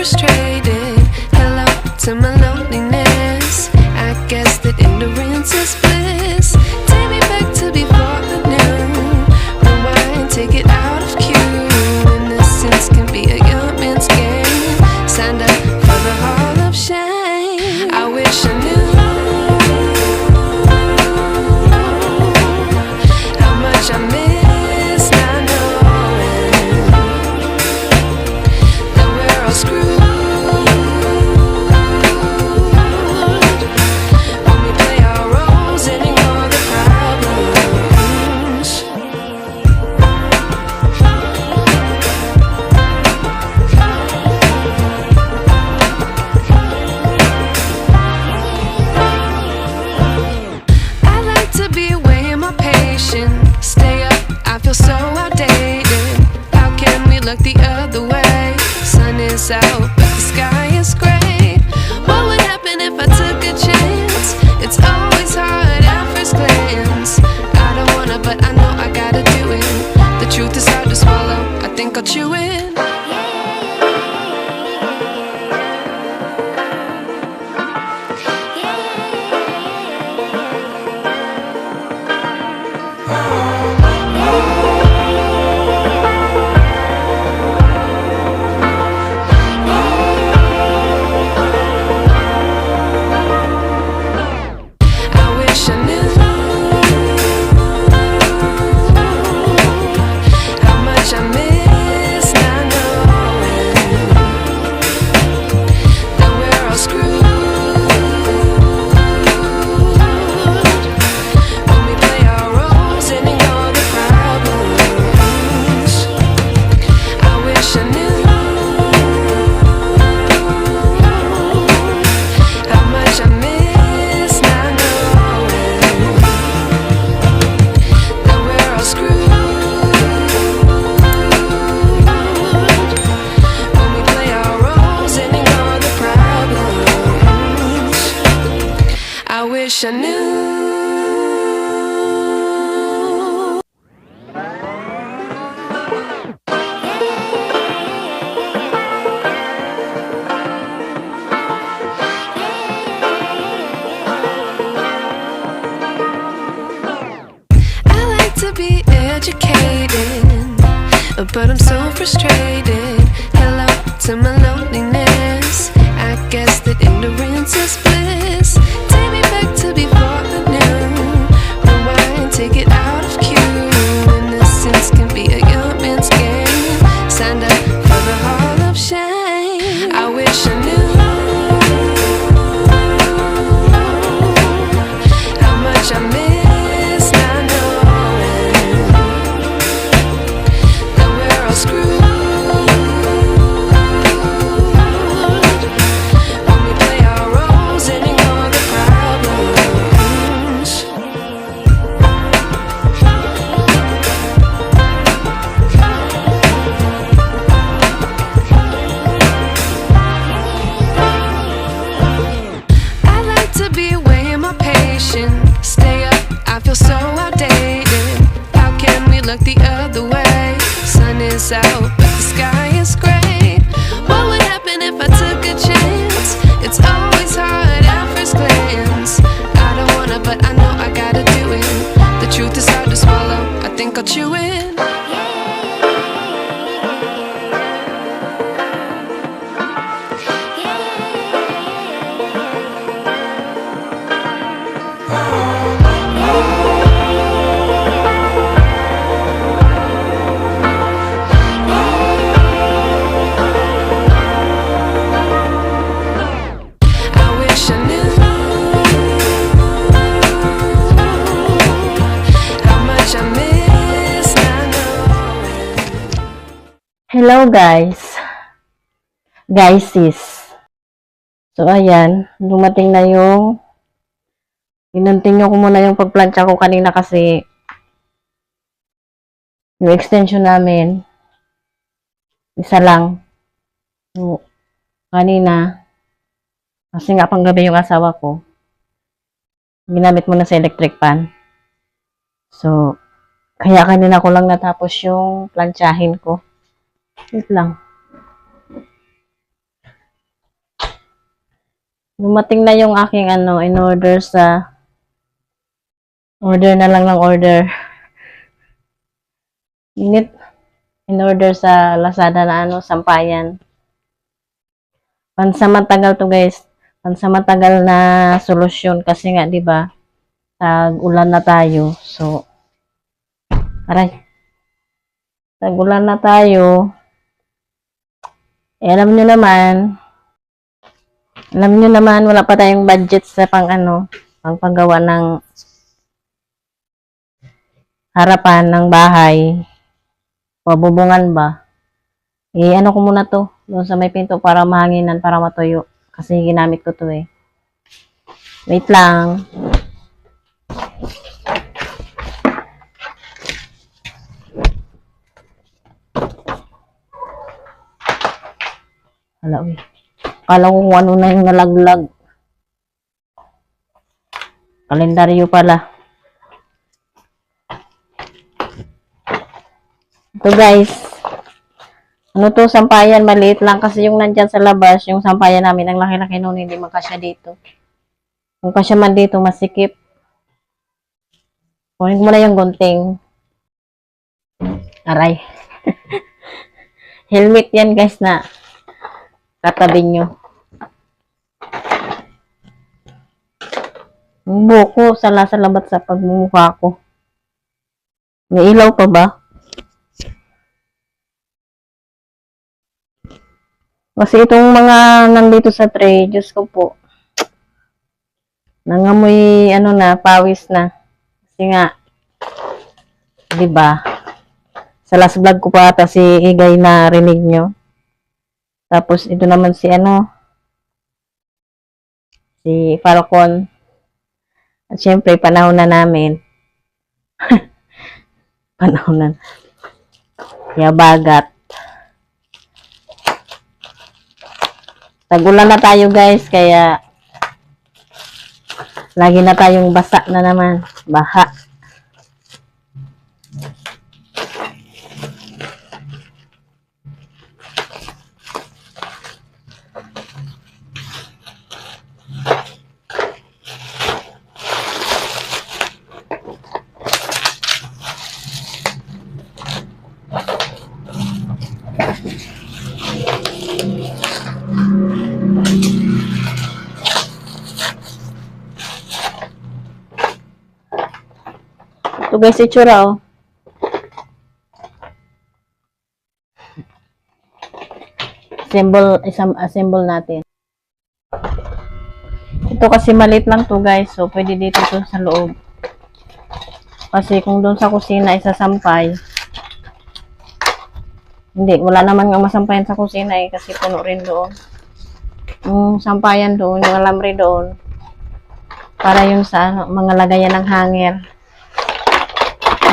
frustrated. Hello to my loneliness. I guess that ignorance is bliss. Take me back to before I knew. Rewind, take it out of cue. Innocence can be a young man's game. Signed up for the hall of shame. I wish I knew how much I miss not knowing that we're all screwed when we play our roles and ignore the problems. I like to be away in my patience. Stay up, I feel so outdated. How can we look the other way? Sun is out, but the sky is gray. What would happen if I took a chance? It's always hard at first glance. I don't wanna, but I know I gotta do it. The truth is hard to swallow, I think I'll chew it. I wish I knew how much I miss not knowing that we're all screwed when we play our roles and ignore the problems. I wish I knew how much I miss not knowing that we're all screwed when we play our roles and ignore the problems. I wish I knew. I like to be educated, but I'm so frustrated. Hello to my loneliness. I guess that ignorance is bliss. Take me back to before I knew. Rewind, take it out of cue. Innocence can be a young man's game. Signed up for the hall of shame. I wish I knew how much I miss not knowing that we're all screwed when we play our roles and ignore the problems. I like to be away in my patience. Stay up, I feel so outdated. How can we look the other way? Sun is out, but the sky is gray. What would happen if I took a chance? It's always hard at first glance. I don't wanna, but I know I gotta do it. The truth is hard to swallow, I think I'll chew it. I wish I knew how much I miss not knowing. Hello guys. Sis. So ayan, dumating na yung inunting ko muna yung pagplansya ko kanina kasi yung extension namin isa lang. So, kanina kasi nga panggabi yung asawa ko. Ginamit mo na sa electric pan. So, kaya kanina ko lang natapos yung plantsahin ko. Wait lang. Dumating na yung aking in order sa order na lang ng order. Init in order sa Lazada na sampayan. Pansamatagal to guys. Pansamatagal na solusyon kasi nga 'di ba? Tag-ulan na tayo. So aray. Tag-ulan na tayo. Alam niyo naman wala pa tayong budget sa pang panggawa ng harapan ng bahay. Pabubungan ba? Ko muna to doon sa may pinto para mahanginan, para matuyo. Kasi ginamit ko to eh. Wait lang. Hala, uy. Kala ko kung ano na yung nalaglag. Kalendaryo pala. Ito guys. Ano to, sampayan. Maliit lang kasi yung nandyan sa labas, yung sampayan namin, ang laki-laki noon, hindi magkasya dito. Kung kasya man dito, masikip. Kunin ko muna yung gunting. Aray. Helmet yan guys na katabi nyo. Yung buko, salabat sa pagmumukha ko. May ilaw pa ba? Kasi itong mga nandito sa tray, Diyos ko po, nangamoy pawis na. Kasi nga, di ba? Sa last vlog ko pa ata si Igay na rinig nyo. Tapos ito naman si si Falcon. At syempre, panahon na namin. Panahon na. Yabagat. Tagulan na tayo guys, kaya lagi na tayong basa na naman. Baha. Ito guys, itsura oh. Assemble natin. Ito kasi maliit lang to guys, so pwede dito to sa loob. Kasi kung doon sa kusina isasampay, hindi, wala naman nga masampayan sa kusina eh, kasi puno rin doon. Yung sampayan doon, yung alambre doon, para yun sa mga lagayan ng hanger.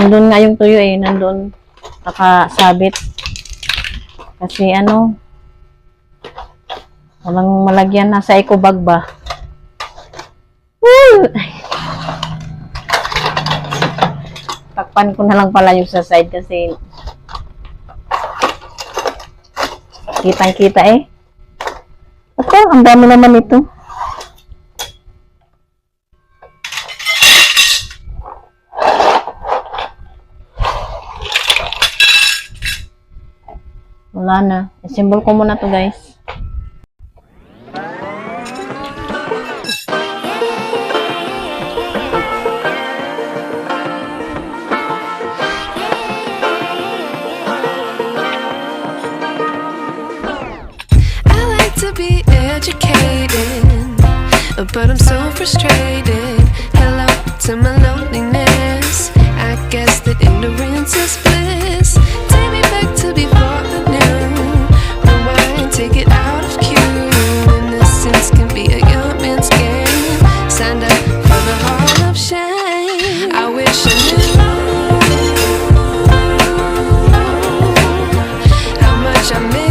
Nandun nga yung tuyo eh, nandun nakasabit. Kasi walang malagyan, nasa eco bag ba? Woo! Takpan ko na lang pala yung sa side kasi kitang-kita eh. Ito, ang dami naman ito. Wala na. I-symbol ko muna to guys. Be educated, but I'm so frustrated. Hello to my loneliness. I guess that ignorance is bliss. Take me back to before I knew. Rewind, take it out of cue. Innocence can be a young man's game. Signed up for the hall of shame. I wish I knew how much I miss.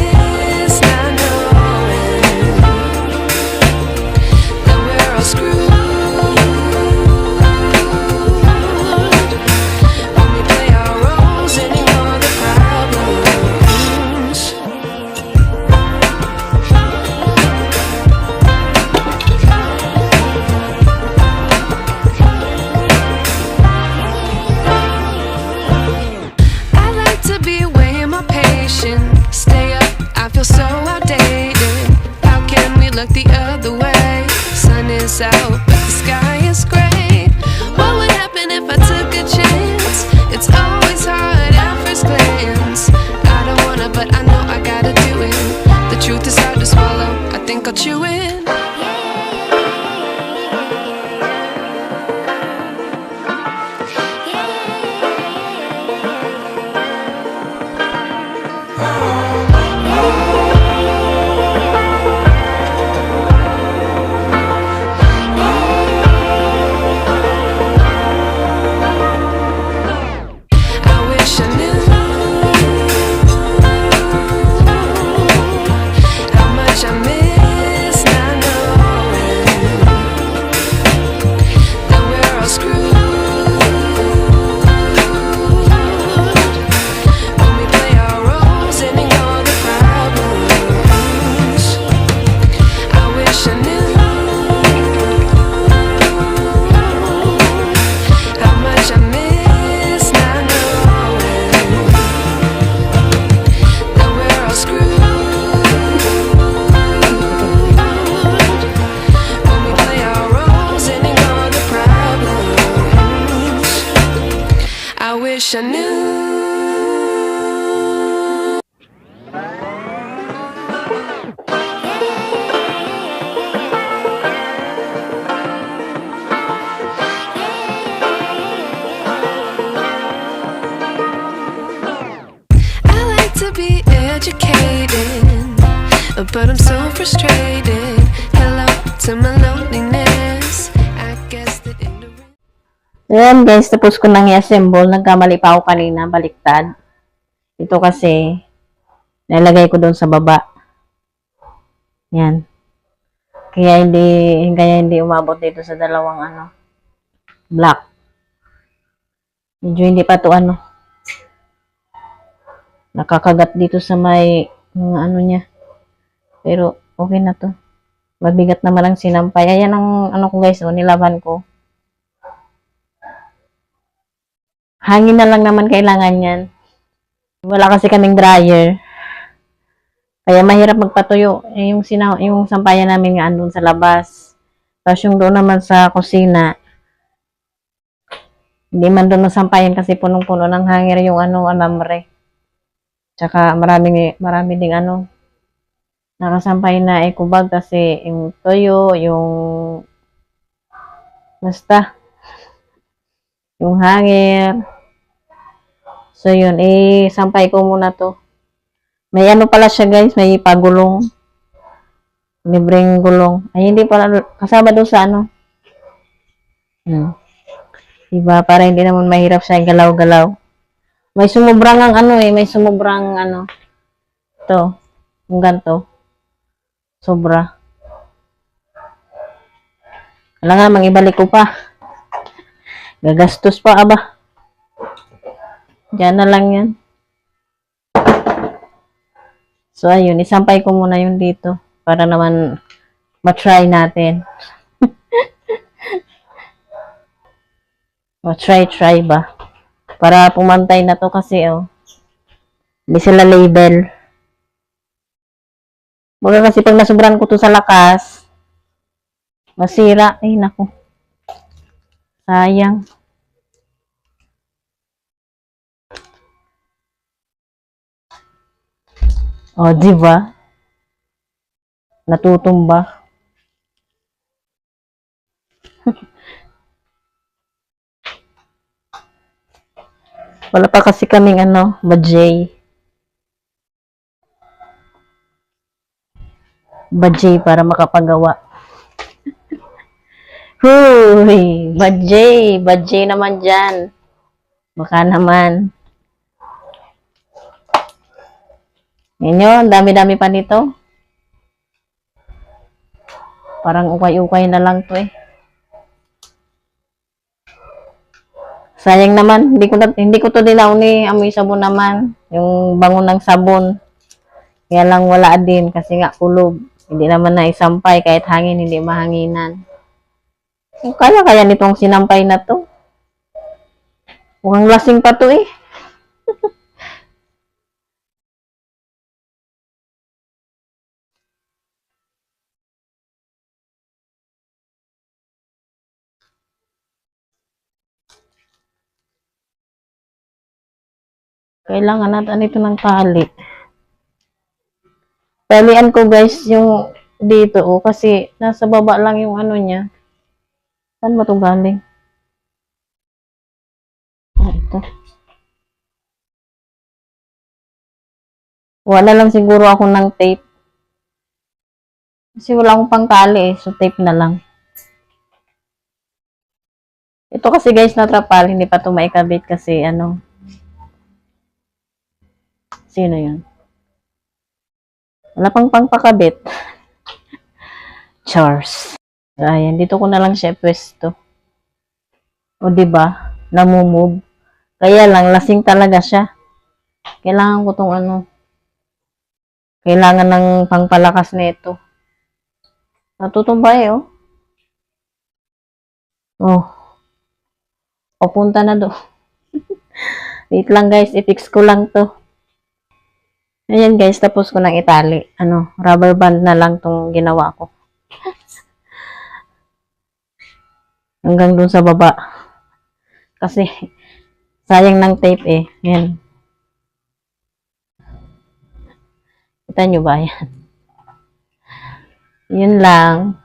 look the other way. Sun is out, but the sky is gray. What would happen if I took a chance? It's always hard at first glance. I don't wanna, but I know I gotta do it. The truth is hard to swallow, I think I'll chew it. I wish I knew how much I miss not knowing that we're all screwed when we play our roles and ignore the problems. I wish I knew how much I miss not knowing that we're all screwed when we play our roles and ignore the problems. I wish I knew. I like to be educated, but I'm so frustrated. Hello to my loneliness. I guess that in the Ayan guys, tapos ko nang i-assemble. Nagkamali pa ako kanina, baliktad. Ito kasi, nilagay ko doon sa baba. Yan. Kaya hindi umabot dito sa dalawang black. Medyo hindi pa to nakakagat dito sa may mga niya. Pero okay na to. Mabigat naman ang sinampay. Ayan ang ko guys, nilaban ko. Hangin na lang naman kailangan yan. Wala kasi kaming dryer. Kaya mahirap magpatuyo. Yung sampayan namin nga andun sa labas. Tapos yung doon naman sa kusina, hindi man doon masampayan kasi punong-puno ng hangir yung alambre. Tsaka marami ding nakasampay na ekubag kasi yung toyo, basta yung hangir. So yun, sampay ko muna to. May pala siya guys, may pagulong. Libreng gulong. Ay hindi pala kasama doon sa Diba? Para hindi naman mahirap siya galaw-galaw. May sumubrang may sumubrang to. Yung ganto. Sobra. Kailangan mangibalik ko pa. Gagastos pa aba. Diyan na lang yan. So ayun, isampay ko muna yung dito para naman ma-try natin. Ma-try ba? Para pumantay na to kasi hindi sila label. Baga kasi pag nasubran ko to sa lakas, masira. Ay naku. Sayang. O, diba? Natutumba. Wala pa kasi kaming Bajay para makapagawa. Huy! Bajay naman dyan. Baka naman. Yan yun, dami-dami pa nito. Parang ukay-ukay na lang to Sayang naman, hindi ko to dilaw ni amoy sabon naman. Yung bango ng sabon. Kaya lang wala din kasi nga kulob. Hindi naman na isampay kahit hangin hindi mahanginan. Kaya nitong sinampay na to. Mukhang lasing pa to Kailangan natin ito ng tali. Talian ko guys yung dito kasi nasa baba lang yung ano niya. Saan ba ito galing? Ito. Wala lang siguro ako ng tape. Kasi wala akong pangtali so tape na lang. Ito kasi guys na trapal, hindi pa ito maikabit kasi ano. Sino yun? Wala pang pangpakabit. Chars. Ayan, dito ko na lang siya pwesto. O diba? Namumove. Kaya lang, lasing talaga siya. Kailangan ko tong ano. Kailangan ng pangpalakas nito. Natutumbay oh. Oh. Papunta na do. Wait lang guys, i-fix ko lang to. Ayan guys, tapos ko nang itali. Ano, rubber band na lang tong ginawa ko. Hanggang dun sa baba. Kasi, sayang ng tape eh. Ayan. Kita nyo ba yan? Yun lang.